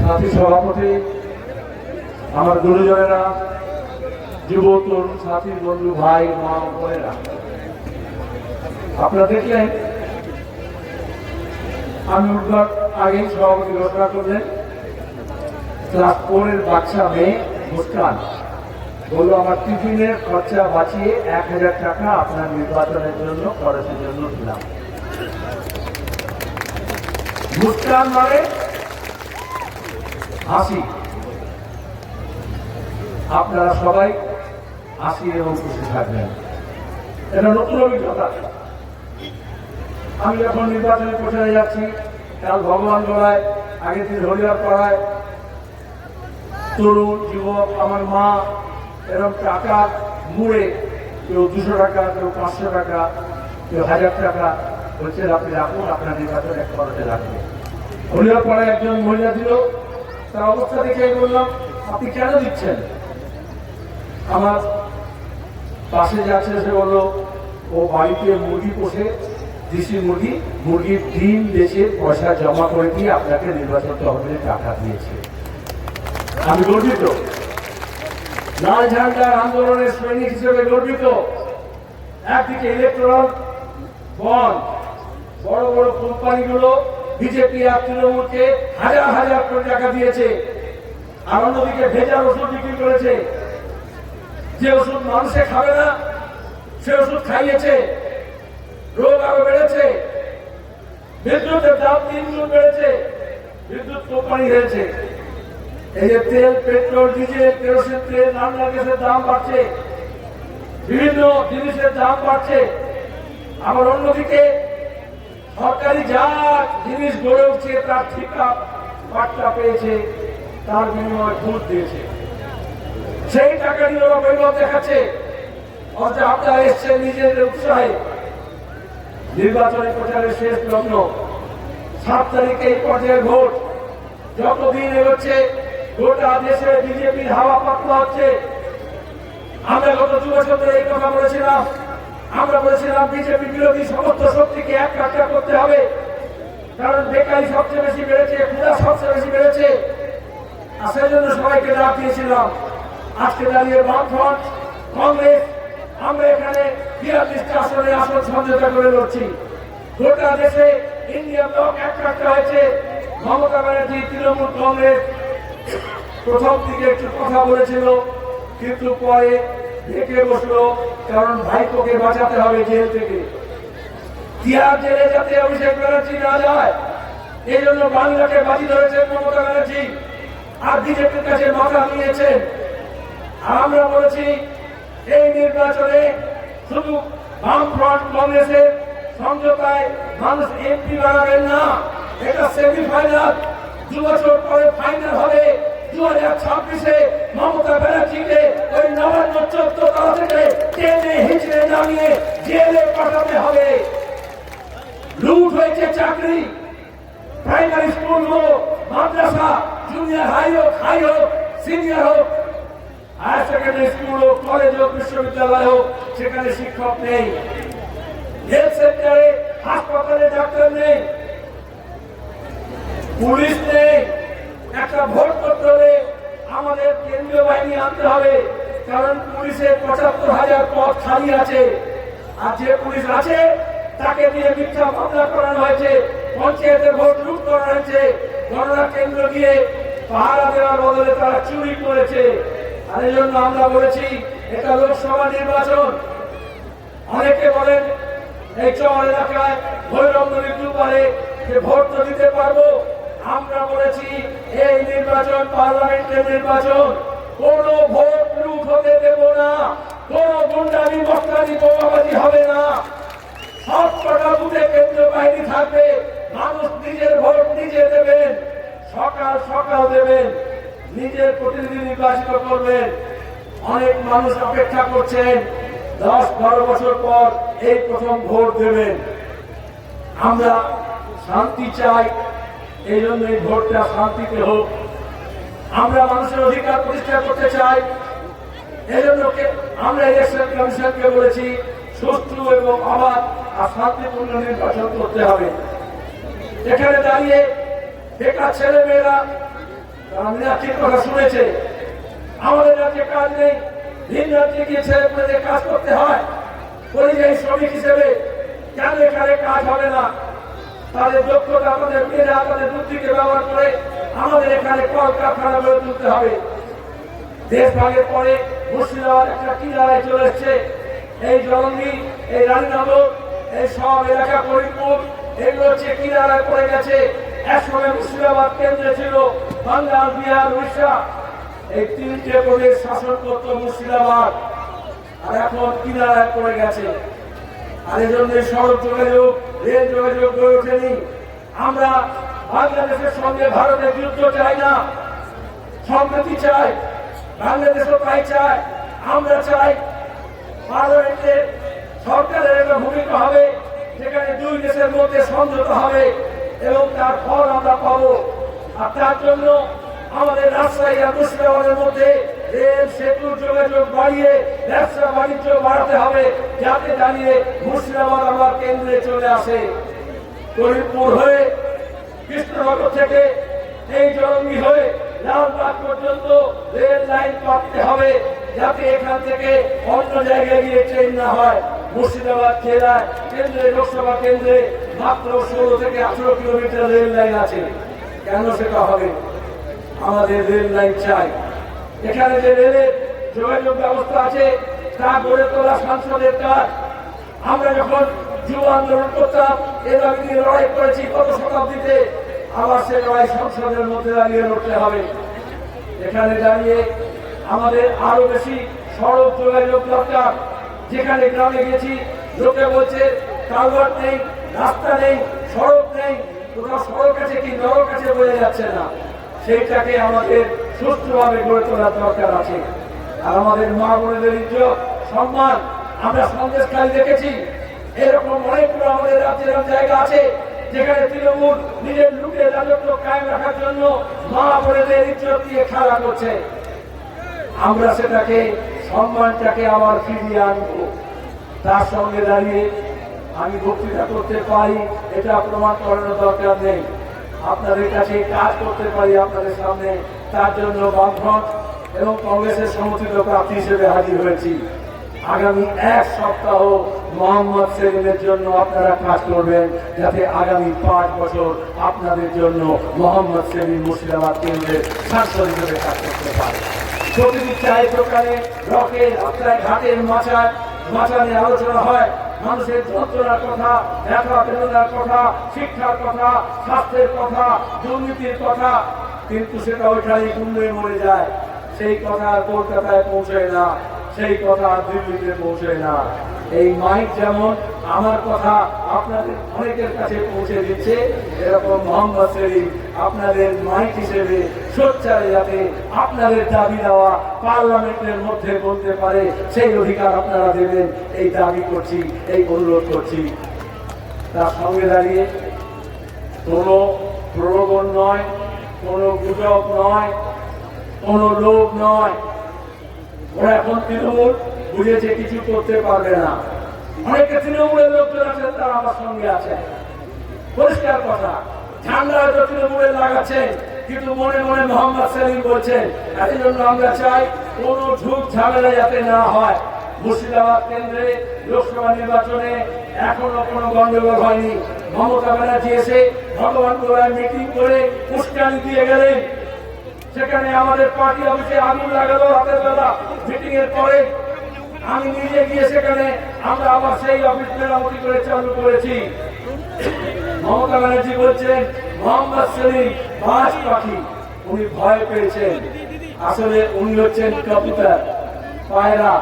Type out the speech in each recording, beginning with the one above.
সাথী সভাপতি, আমার গুরুজনেরা, যুব তরুণ সাথী বন্ধু ভাই মা বোনেরা, আপনারা দেখলেন আমি উঠবার আগেই সভাপতি ঘোষণা করলেন ক্লাস 4 এর বাচ্চা মেয়ে মুস্কান বললো আমার টিফিনের খরচা বাঁচিয়ে 1000 টাকা আপনার নির্বাচনের জন্য খরচের জন্য দিলাম। মুস্কান মানে হাসি। আপনারা সবাই হাসি এবং খুশি থাকবেন, এটা নতুন অভিজ্ঞতা। আমি যখন নির্বাচনী প্রচারে যাচ্ছি, কাল ভগবান গড়ায়, আগের দিন হরিয়ার পাড়ায় তরুণ যুবক আমার মা এরকম টাকা মুড়ে, কেউ 200 টাকা, কেউ 500 টাকা, কেউ 1000 টাকা বলছে আপনি রাখুন, আপনার নির্বাচন এক খরচে রাখবেন। হরিয়ার পাড়ায় একজন মহিলা দিল, তার অবস্থা দেখে বললাম আপনি কেন দিচ্ছেন? আমার পাশে যাচ্ছে সে বললো ও বাড়িতে মুরগি পোষে, দেশি মুরগি, মুরগির ডিম বেচে পয়সা জমা করে দিয়ে আপনাকে নির্বাচন তহবিলে টাকা দিয়েছে। আমি গর্বিত, লাল ঝান্ডার আন্দোলনের সৈনিক হিসেবে গর্বিত। একদিকে ইলেকট্রাল বন্ড, বড় বড় কোম্পানিগুলো বিজেপি আর তৃণমূলকে হাজার হাজার কোটি টাকা দিয়েছে, আর অন্যদিকে ভেজাল ওষুধ বিক্রি করেছে। যে ওষুধ মানুষে খাবে না সে ওষুধ খাইয়েছে, রোগ আরো বেড়েছে। বিদ্যুতের দাম 3 গুণ বেড়েছে, বিদ্যুৎ কোম্পানি হয়েছে। এই যে তেল, পেট্রোল, ডিজেল, কেরোসিন তেল, রান্নার গ্যাসের দাম বাড়ছে, বিভিন্ন জিনিসের দাম বাড়ছে। আবার অন্যদিকে সরকারি যা জিনিস গড়ে উঠছে তার ঠিকা বার্তা পেয়েছে, তার বিনিময়ে ঘুষ দিয়েছে। সেই টাকা নিয়ে ওরা বৈভব দেখাচ্ছে। অথচ আপনারা এসছে নিজেদের উৎসাহে। নির্বাচনী প্রচারের শেষ লগ্ন, 7 তারিখে এই পর্যায়ের ভোট। যতদিন এগোচ্ছে গোটা দেশে বিজেপির হাওয়া পাতলা হচ্ছে। আমরা গত 2 বছর ধরে এই কথা বলেছিলাম। আমরা বলেছিলাম বিজেপি বিরোধী সমস্ত শক্তিকে এক কাট্টা করতে হবে, কারণ বেকারি সবচেয়ে বেশি বেড়েছে, ক্ষুধা সবচেয়ে বেশি বেড়েছে। আর সেই জন্য সবাইকে ডাক দিয়েছিলাম। আজকে দাঁড়িয়ে বামফ্রন্ট, কংগ্রেস, আমরা এখানে 42টা আসনে আসন সমঝোতা করে লড়ছি। গোটা দেশে ইন্ডিয়া ব্লক এক কাট্টা হয়েছে। মমতা ব্যানার্জি, তৃণমূল কংগ্রেস প্রথম দিকে একটু কথা বলেছিল, কিন্তু পরে ঢেকে বসলো, কারণ ভাইপোকে বাঁচাতে হবে জেল থেকে। তিহার জেলে যাতে অভিষেক ব্যানার্জি না যায়, এই জন্য বাংলাকে বাজি ধরেছেন মমতা ব্যানার্জি, আর বিজেপির কাছে মাথা নিয়েছেন। আর আমরা বলেছি এই নির্বাচনে শুধু বামফ্রন্ট কংগ্রেসের সমঝোতায় মানুষ এমপি বানাবেন না, এটা সেমিফাইনাল। 2 বছর পরে ফাইনাল হবে। 2026-এ মমতা ব্যানার্জিকে ওই নবান্ন 14 তলা থেকে টেনে হিঁচড়ে নামিয়ে জেলে পাঠাতে হবে। লুট হয়েছে চাকরি, প্রাইমারি স্কুল হোক, মাদ্রাসা, জুনিয়র হাই হোক, সিনিয়র হোক, হায়ার সেকেন্ডারি স্কুল হোক, কলেজ হোক, বিশ্ববিদ্যালয় হোক, সেখানে শিক্ষক নেই। হেলথ সেন্টারে, হাসপাতালে ডাক্তার নেই, পুলিশ নেই। একটা ভোট করতে হলে আমাদের কেন্দ্রীয় বাহিনী আনতে হবে, কারণ পুলিশের 75,000 পদ খালি আছে। আর যে পুলিশ আছে তাকে দিয়ে মিথ্যা মামলা করানো হয়েছে, পঞ্চায়েতের ভোট লুট করা হয়েছে, গণনা কেন্দ্র গিয়ে পাহারা দেওয়ার বদলে তারা চুরি করেছে। আর এই জন্য আমরা বলেছি এটা লোকসভা নির্বাচন। অনেকে বলেন এই চর এলাকায় ভৈরব নদীর দুপারে যে ভোট তো দিতে পারবো। আমরা বলেছি এই নির্বাচন পার্লামেন্টের নির্বাচন, কোন ভোট লুট হতে দেব না, কোন গুন্ডামি মস্তানি বোমাবাজি হবে না। সবকটা বুথে কেন্দ্রীয় বাহিনী থাকবে, মানুষ নিজের ভোট নিজে দেবেন, সকাল সকাল দেবেন, নিজের প্রতিনিধি নির্বাচিত করবেন। অনেক মানুষ অপেক্ষা করছেন 10-12 বছর পর এই প্রথম ভোট দেবেন। আমরা শান্তি চাই, এই জন্য এই ভোটটা শান্তিতে হোক। আমরা মানুষের অধিকার প্রতিষ্ঠা করতে চাই, এই জন্য আমরা ইলেকশন কমিশনকে বলেছি সুষ্ঠু এবং অবাধ আর শান্তিপূর্ণ নির্বাচন করতে হবে। এখানে দাঁড়িয়ে বেকার ছেলে মেয়েরা তারা মীনাক্ষীর কথা শুনেছে। আমাদের রাজ্যে কাজ নেই, ভিন রাজ্যে গিয়ে ছেলে পেলে কাজ করতে হয়। পরিযায়ী শ্রমিক হিসেবে কেন এখানে কাজ হবে না? তাদের দক্ষতা, তাদের মেধা, তাদের বুদ্ধিকে ব্যবহার করে আমাদের এখানে কলকারখানা গড়ে তুলতে হবে। দেশ ভাগের পরে মুর্শিদাবাদ একটা কিনারায় চলে এসছে। এই জলঙ্গি, এই রানীনগর, এই সব এলাকা ফরিদপুর, এগুলো হচ্ছে কিনারায় পড়ে গেছে। একসময় মুর্শিদাবাদ কেন্দ্রে ছিল বাংলার, বিহার, উড়িষ্যা, এই তিনটে প্রদেশ শাসন করত মুর্শিদাবাদ, আর এখন কিনারায় পড়ে গেছে। আর এই জন্য সড়ক যোগাযোগ, রেল যোগাযোগ গড়ে ওঠেনি। আমরা বাংলাদেশের সঙ্গে ভারতের যুদ্ধ চাই না, সম্প্রীতি চাই। বাংলাদেশও তাই চায়। আমরা চাই পার্লামেন্টে সরকারের একটা ভূমিকা হবে, যেখানে দুই দেশের মধ্যে সমঝোতা হবে এবং তার ফল আমরা পাবো। আর তার জন্য আমাদের রাজশাহী আর মুর্শিদাবাদের মধ্যে রেল সেতুর যোগাযোগ বাড়িয়ে ব্যবসা বাণিজ্য বাড়াতে হবে, যাতে দাঁড়িয়ে মুর্শিদাবাদ আবার কেন্দ্রে চলে আসে। ফরিদপুর হয়ে কৃষ্ণনগর থেকে এই জলঙ্গি হয়ে লালবাগ পর্যন্ত রেল লাইন করতে হবে, যাতে এখান থেকে অন্য জায়গায় গিয়ে ট্রেন না হয়। মুর্শিদাবাদ জেলায় কেন্দ্রে, লোকসভা কেন্দ্রে মাত্র 16 থেকে 18 কিলোমিটার রেল লাইন আছে। কেন সেটা হবে? আমাদের রেল লাইন চাই। এখানে যে রেলের যোগাযোগ ব্যবস্থা আছে তা গড়ে তোলা সাংসদের কাজ। আমরা যখন যুব আন্দোলন করতাম, এ দাবি নিয়ে লড়াই করেছি গত শতাব্দীতে, আবার সে লড়াই সংসদের মধ্যে দাঁড়িয়ে লড়তে হবে। এখানে দাঁড়িয়ে আমাদের আরো বেশি সড়ক যোগাযোগ দরকার। যেখানে গ্রামে গেছি, লোকে বলছে কালভার্ট নেই, রাস্তা নেই, সড়ক নেই, কোথাও সড়ক আছে কি নরক আছে বোঝা যাচ্ছে না। সেইটাকে আমাদের সুষ্ঠুভাবে গড়ে তোলার দরকার আছে। আর আমাদের মা বোনেদের ইজ্জত, সম্মান, আমরা সন্দেশখালী দেখেছি। এরকম অনেকগুলো আমাদের রাজ্যের জায়গা আছে যেখানে তৃণমূল নিজের লুটের রাজত্ব কায়েম রাখার জন্য মা বোনেদের ইজ্জত দিয়ে খেলা করছে। আমরা সেটাকে, সম্মানটাকে আবার ফিরিয়ে আনবো। তার সঙ্গে দাঁড়িয়ে আমি বক্তৃতা করতে পারি, এটা প্রমাণ করানোর দরকার নেই। আপনাদের কাছে কাজ করতে পারি আপনাদের সামনে, তার জন্য বামফ্রন্ট এবং কংগ্রেসের সমর্থিত প্রার্থী হিসেবে হাজির হয়েছি। আগামী এক সপ্তাহ মোহাম্মদ সেলিমের জন্য আপনারা কাজ করবেন, যাতে আগামী 5 বছর আপনাদের জন্য মোহাম্মদ সেলিম মুর্শিদাবাদ কেন্দ্রের সাংসদ হিসেবে কাজ করতে পারে। প্রতিটি চায়ের দোকানে, রকে, রাস্তায়, ঘাটের মাচা নিয়ে আলোচনা হয়। মানুষের যন্ত্রণার কথা, ব্যথা বেদনার কথা, শিক্ষার কথা, স্বাস্থ্যের কথা, দুর্নীতির কথা, কিন্তু সেটা ওইখানে গুমড়ে মরে যায়। সেই কথা কলকাতায় পৌঁছায় না, সেই কথা দিল্লিতে পৌঁছায় না। এই মাইক যেমন আমার কথা আপনাদের অনেকের কাছে পৌঁছে দিচ্ছে, এরকম মোহাম্মদ সেলিম আপনাদের মাইক হিসেবে সোচ্চারে যাতে আপনাদের দাবি দেওয়া পার্লামেন্টের মধ্যে বলতে পারে, সেই অধিকার আপনারা দেবেন, এই দাবি করছি, এই অনুরোধ করছি। তার সঙ্গে দাঁড়িয়ে কোনো প্রলোভন নয়, কোনো গুজব নয়, কোনো লোভ নয়। ওরা এখন তৃণমূল বুঝেছে কিছু করতে পারবে না। অনেকে তৃণমূলের লোকজন আছেন, তারা আমার সঙ্গে আছেন। পরিষ্কার কথা, ঝান্ডা হয়তো তৃণমূলের লাগাচ্ছেন, কিন্তু মনে মনে মোহাম্মদ সেলিম বলছেন। এই জন্য আমরা চাই কোন ঝুঁক ঝামেলা যাতে না হয়। মুর্শিদাবাদ কেন্দ্রে লোকসভা নির্বাচনে এখনো কোনো গন্ডগোল হয়নি। মমতা ব্যানার্জি এসে ভগবান গোলায় মিটিং করে উস্কানি দিয়ে গেলেন। সেখানে আমাদের পার্টি অফিসে আগুন লাগালো রাতের বেলা মিটিং এর পরে। আমি নিজে গিয়ে সেখানে আমরা আবার সেই অফিস মেরামতি করে চালু করেছি। মমতা ব্যানার্জি বলছেন মোহাম্মদ সেলিম বাজ পাখি, উনি ভয় পেয়েছেন। আসলে উনি হচ্ছেন কবুতর, পায়রা।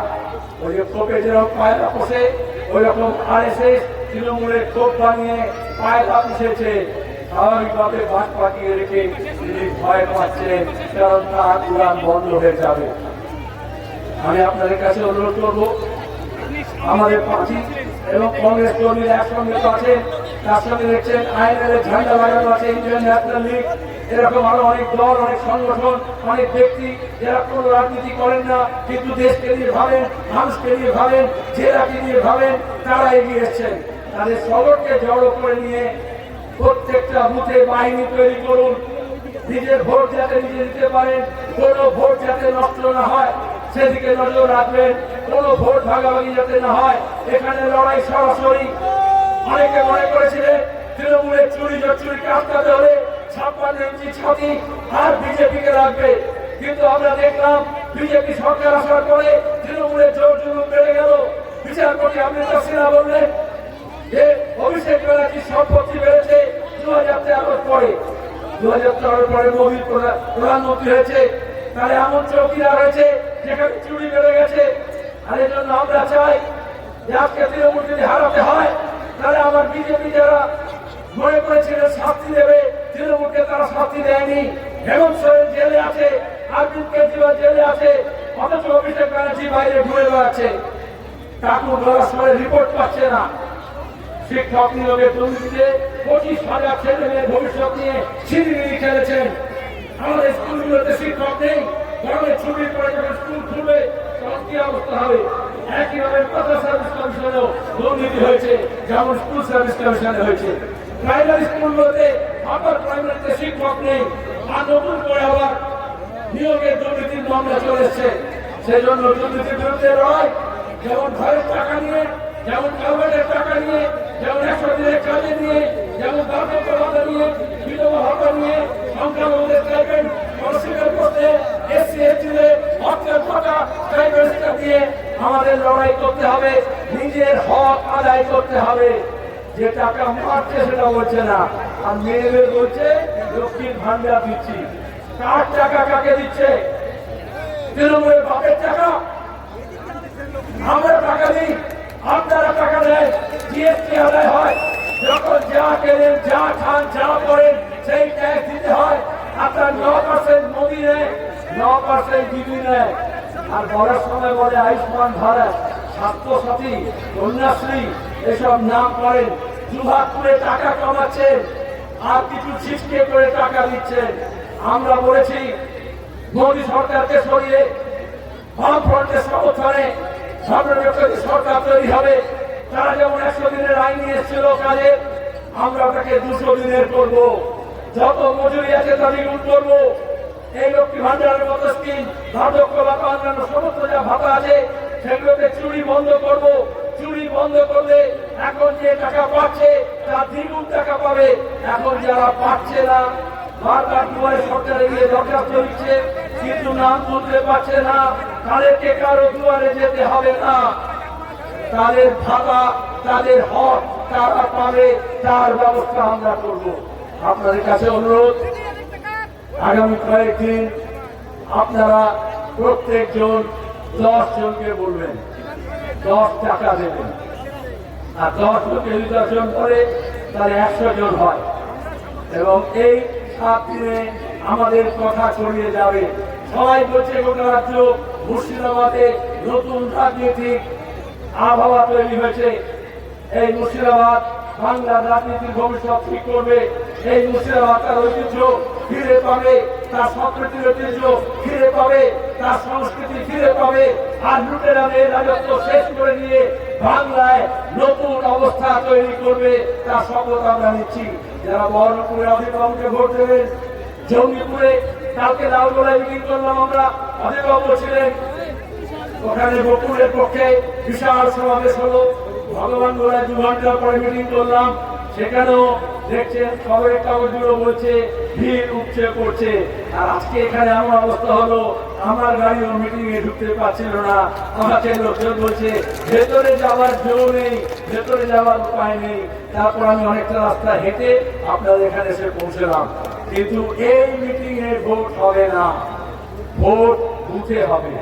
ওই যে খোপে যেরকম পায়রা পোষে, ওই রকম আরএসএস তৃণমূলের খোপ বানিয়ে পায়রা পুষেছে। স্বাভাবিকভাবে বাজ পাঠিয়ে রেখে তিনি ভয় পাচ্ছেন, কারণ তার উড়ান বন্ধ হয়ে যাবে। আমি আপনাদের কাছে অনুরোধ করব, আমাদের পার্টি এবং কংগ্রেস কর্মীরা একসঙ্গে তো আছেন, তার সঙ্গে দেখছেন আইএনএল ঝান্ডা লাগানো আছে, ইন্ডিয়ান ন্যাশনাল লীগ, এরকম আরো অনেক দল, অনেক সংগঠন, অনেক ব্যক্তি যারা কোনো রাজনীতি করেন না, কিন্তু দেশকে নিয়ে ভাবেন, মানুষকে নিয়ে ভাবেন, জেলাকে নিয়ে ভাবেন, তারা এগিয়ে এসছেন। তাদের সবরকে জড়ো করে নিয়ে প্রত্যেকটা বুথে বাহিনী তৈরি করুন, নিজের ভোট যাতে নিজে দিতে পারেন, কোনো ভোট যাতে নষ্ট না হয় সেদিকে নজর রাখবেন, কোনো ভোট ভাগাভাগি যাতে না হয়। এখানে লড়াই সরাসরি। অনেকে মনে করেছিলেন তৃণমূলের চুরিকে আটকাতে হলে 56 ইঞ্চি ছাতি আর বিজেপিকে রাখবে, কিন্তু আমরা দেখলাম বিজেপি সরকার আসার পরে তৃণমূলের জোর জুলুম বেড়ে গেল। বিচারপতি অমৃতা সিনহা বললেন যে অভিষেক ব্যানার্জির সম্পত্তি বেড়েছে 2013 পরে। 2013 পরে মোদী প্রধানমন্ত্রী হয়েছে, তাহলে এমন চৌকিদার হয়েছে যেখানে চুরি বেড়ে গেছে। আর এই জন্য আমরা চাই যে আজকে তৃণমূল যদি হারাতে হয় তাহলে আমার বিজেপি যারা মনে করেছিলেন শাস্তি দেবে, তৃণমূলকে তারা শাস্তি দেয়নি। হেমন্ত সোরেন জেলে আছে, অরবিন্দ কেজরিওয়াল জেলে আছে, অথচ অভিষেক ব্যানার্জি বাইরে ঘুরে বেড়াচ্ছে। কাকু পড়াশোনার রিপোর্ট পাচ্ছে না। শিক্ষক নিয়োগের দুর্নীতিতে 25,000 ছেলে মেয়ের ভবিষ্যৎ নিয়ে ছিনিমিনি খেলেছেন। আমাদের স্কুলগুলোতে শিক্ষক নেই, গরমের ছুটির পরে যখন স্কুল খুলবে তখন কি অবস্থা হবে? একইভাবে মাদ্রাসা সার্ভিস কমিশনেও দুর্নীতি হয়েছে, যেমন স্কুল সার্ভিস কমিশনে হয়েছে। প্রাইমারি স্কুলগুলোতে আপার প্রাইমারিতে শিক্ষক নেই, আর নতুন করে আবার নিয়োগের দুর্নীতির মামলা চলে এসছে। সেই জন্য দুর্নীতির বিরুদ্ধে লড়াই, যেমন ঘরের টাকা নিয়ে, যেমন কালভার্টের টাকা নিয়ে, যেমন 100 দিনের কাজে নিয়ে, যেমন দাতব্য ভাতা নিয়ে, বিধবা ভাতা নিয়ে, সংখ্যালঘুদের স্টাইপেন্ড অস্বীকার করতে, এসসি এসটিদের হকের ভাতা স্টাইপেন্ডটা দিয়ে আমাদের লড়াই করতে হবে, নিজের হক আদায় করতে হবে। যে টাকা মারছে সেটা বলছে না, আর মেয়েদের বলছে লক্ষ্মীর ভান্ডার দিচ্ছি। কার টাকা কাকে দিচ্ছে? তৃণমূলের বাপের টাকা। আমরা টাকা দিই, আপনারা টাকা দেন, জিএসটি আদায় হয়। যখন যা কেনেন, যা খান, যা করেন সেই ট্যাক্স দিতে হয়। আপনার 9% মোদি নেয়, 9% দিদি নেয়। আর বলার সময় বলে আয়ুষ্মান ভারত, স্বাস্থ্যসাথী, কন্যাশ্রী এসব নাম করেন। দুভাগ করে টাকা কামাচ্ছেন আর কিছু ছিটকে করে টাকা দিচ্ছেন। আমরা বলেছি মোদী সরকারকে সরিয়ে বামফ্রন্টের সমর্থনে সর্বনিরপেক্ষ সরকার তৈরি হবে। তারা যেমন 100 দিনের আইন নিয়ে এসেছিল কাজে, আমরা তাকে 200 দিনের করব। যত মজুরি আছে তা দ্বিগুণ করব। এই লক্ষ্মী ভান্ডারের মতো স্কিম, বার্ধক্য ভাতা, অন্যান্য সমস্ত যা ভাতা আছে সেগুলোতে চুরি বন্ধ করব। চুরি বন্ধ করলে এখন যে টাকা পাচ্ছে তার দ্বিগুণ টাকা পাবে। এখন যারা পাচ্ছে না, বারবার দুয়ারে সরকারে গিয়ে দরখাস্ত দিচ্ছে কিন্তু নাম তুলতে পারছে না, তাদেরকে কারো দুয়ারে যেতে হবে না। তাদের ভাতা, তাদের হক তারা পাবে, তার ব্যবস্থা আমরা করব। আপনাদের কাছে অনুরোধ, আগামী কয়েকদিন আপনারা প্রত্যেকজন 10 জনকে বলবেন 10 টাকা দেবেন। আর 10 লোকে যদি 10 জন করে তাহলে 100 জন হয়, এবং এই 7 দিনে আমাদের কথা ছড়িয়ে যাবে। সবাই বলছে গোটা রাজ্য মুর্শিদাবাদে নতুন রাজনৈতিক আবহাওয়া তৈরি হয়েছে। এই মুর্শিদাবাদ বাংলার রাজনীতির ভবিষ্যৎ ঠিক করবে। এই মুর্শিদাবাদ তার ঐতিহ্য ফিরে পাবে, তার সংস্কৃতির ঐতিহ্য ফিরে পাবে, তার সংস্কৃতি ফিরে পাবে। আর লুটেরাদের রাজত্ব শেষ করে দিয়ে বাংলায় নতুন অবস্থা তৈরি করবে, তার শপথ আমরা নিচ্ছি। যারা বহরমপুরে অধীরবাবুকে ভোট দেবেন, জঙ্গিপুরে কালকে লালগোলায় মিটিং করলাম আমরা, অধীরবাবু ছিলেন ওখানে, বকুলের পক্ষে বিশাল সমাবেশ হলো। ভগবান গোলায় 2 ঘন্টা পরে মিটিং করলাম, সেখানেও দেখছেন খবরের কাগজগুলো বলছে ভিড় উপচে পড়ছে। আর আজকে এখানে এমন অবস্থা হলো আমার গাড়িও মিটিং এ ঢুকতে পারছিল না। আমাকে লোকজন বলছে ভেতরে যাওয়ার জো নেই, ভেতরে যাওয়ার উপায় নেই। তারপর আমি অনেকটা রাস্তা হেঁটে আপনাদের এখানে এসে পৌঁছলাম। কিন্তু এই মিটিং এ ভোট হবে না, ভোট বুথে হবে,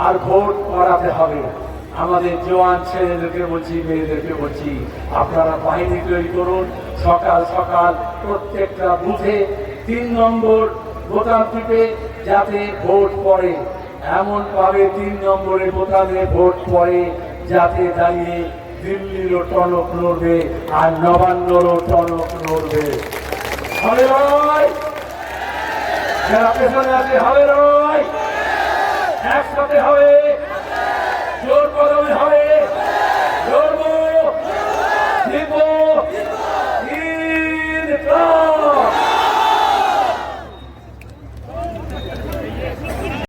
আর ভোট করাতে হবে। আমাদের জওয়ান ছেলেদেরকে বলছি, মেয়েদেরকে বলছি, আপনারা বাহিনী তৈরি করুন। সকাল সকাল প্রত্যেকটা বুথে 3 নম্বর বোতাম টিপে যাতে ভোট পড়ে, এমন ভাবে 3 নম্বরে বোতামে ভোট পড়ে যাতে দাঁড়িয়ে দিল্লিরও টনক নড়বে আর নবান্নরও টনক নড়বে। হবে নয়, যারা পেছনে আছে হবে নয়, একসাথে হবে, জোর কদমে হবে।